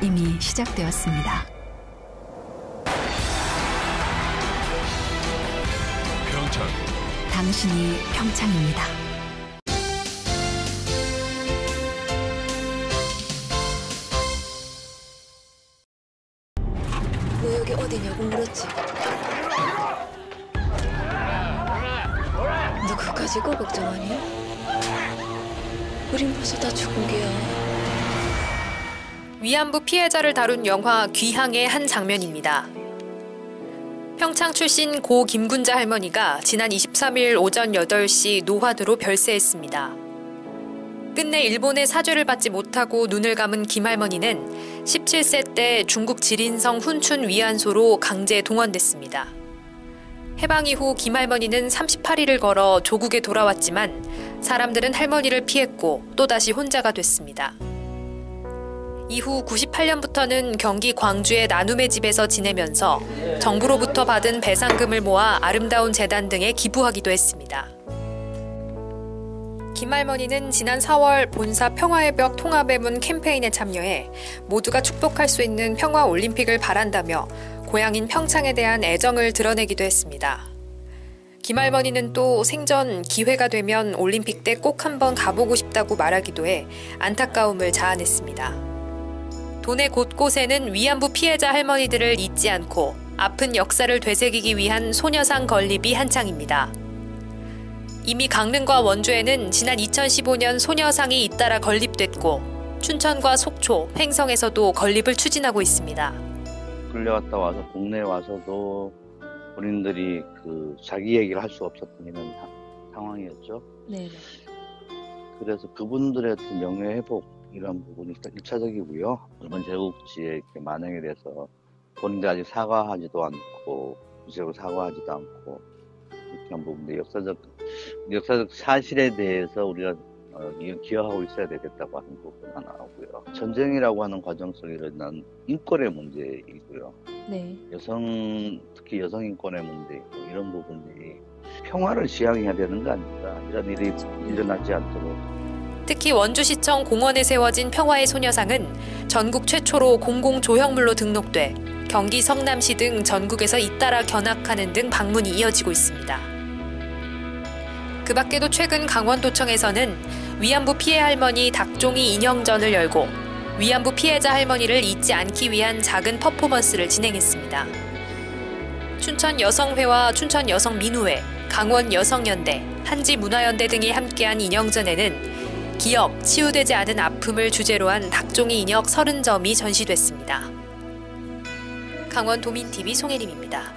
이미 시작되었습니다. 평창. 당신이 평창입니다. 너 여기 어디냐고 물었지? 너 그거 가지고 걱정하니? 우린 벌써 다 죽은 게야. 위안부 피해자를 다룬 영화 귀향의 한 장면입니다. 평창 출신 고 김군자 할머니가 지난 23일 오전 8시 노화도로 별세했습니다. 끝내 일본의 사죄를 받지 못하고 눈을 감은 김 할머니는 17세 때 중국 지린성 훈춘 위안소로 강제 동원됐습니다. 해방 이후 김 할머니는 38일을 걸어 조국에 돌아왔지만 사람들은 할머니를 피했고 또다시 혼자가 됐습니다. 이후 98년부터는 경기 광주의 나눔의 집에서 지내면서 정부로부터 받은 배상금을 모아 아름다운 재단 등에 기부하기도 했습니다. 김 할머니는 지난 4월 본사 평화의 벽 통합의 문 캠페인에 참여해 모두가 축복할 수 있는 평화 올림픽을 바란다며 고향인 평창에 대한 애정을 드러내기도 했습니다. 김 할머니는 또 생전 기회가 되면 올림픽 때 꼭 한번 가보고 싶다고 말하기도 해 안타까움을 자아냈습니다. 도내 곳곳에는 위안부 피해자 할머니들을 잊지 않고 아픈 역사를 되새기기 위한 소녀상 건립이 한창입니다. 이미 강릉과 원주에는 지난 2015년 소녀상이 잇따라 건립됐고 춘천과 속초, 횡성에서도 건립을 추진하고 있습니다. 끌려갔다 와서 국내에 와서도 본인들이 자기 얘기를 할 수 없었던 이런 상황이었죠. 네. 그래서 그분들의 명예회복 이런 부분이 일단 1차적이고요. 이번 제국지에 이렇게 만행에 대해서 본인들 아직 사과하지도 않고 구체적으로 사과하지도 않고 이렇게 한 부분인데 역사적 사실에 대해서 우리가 기여하고 있어야 되겠다고 하는 부분 하나고요. 전쟁이라고 하는 과정 속에 일어난 인권의 문제이고요. 네. 특히 여성 인권의 문제이고 이런 부분이 평화를 지향해야 되는 거 아닙니까? 이런 일이 일어나지 않도록. 특히 원주시청 공원에 세워진 평화의 소녀상은 전국 최초로 공공조형물로 등록돼 경기 성남시 등 전국에서 잇따라 견학하는 등 방문이 이어지고 있습니다. 그 밖에도 최근 강원도청에서는 위안부 피해 할머니 닭종이 인형전을 열고 위안부 피해자 할머니를 잊지 않기 위한 작은 퍼포먼스를 진행했습니다. 춘천 여성회와 춘천 여성민우회, 강원 여성연대, 한지문화연대 등이 함께한 인형전에는 기억, 치유되지 않은 아픔을 주제로 한 닭종이 인형 30점이 전시됐습니다. 강원 도민TV 송혜림입니다.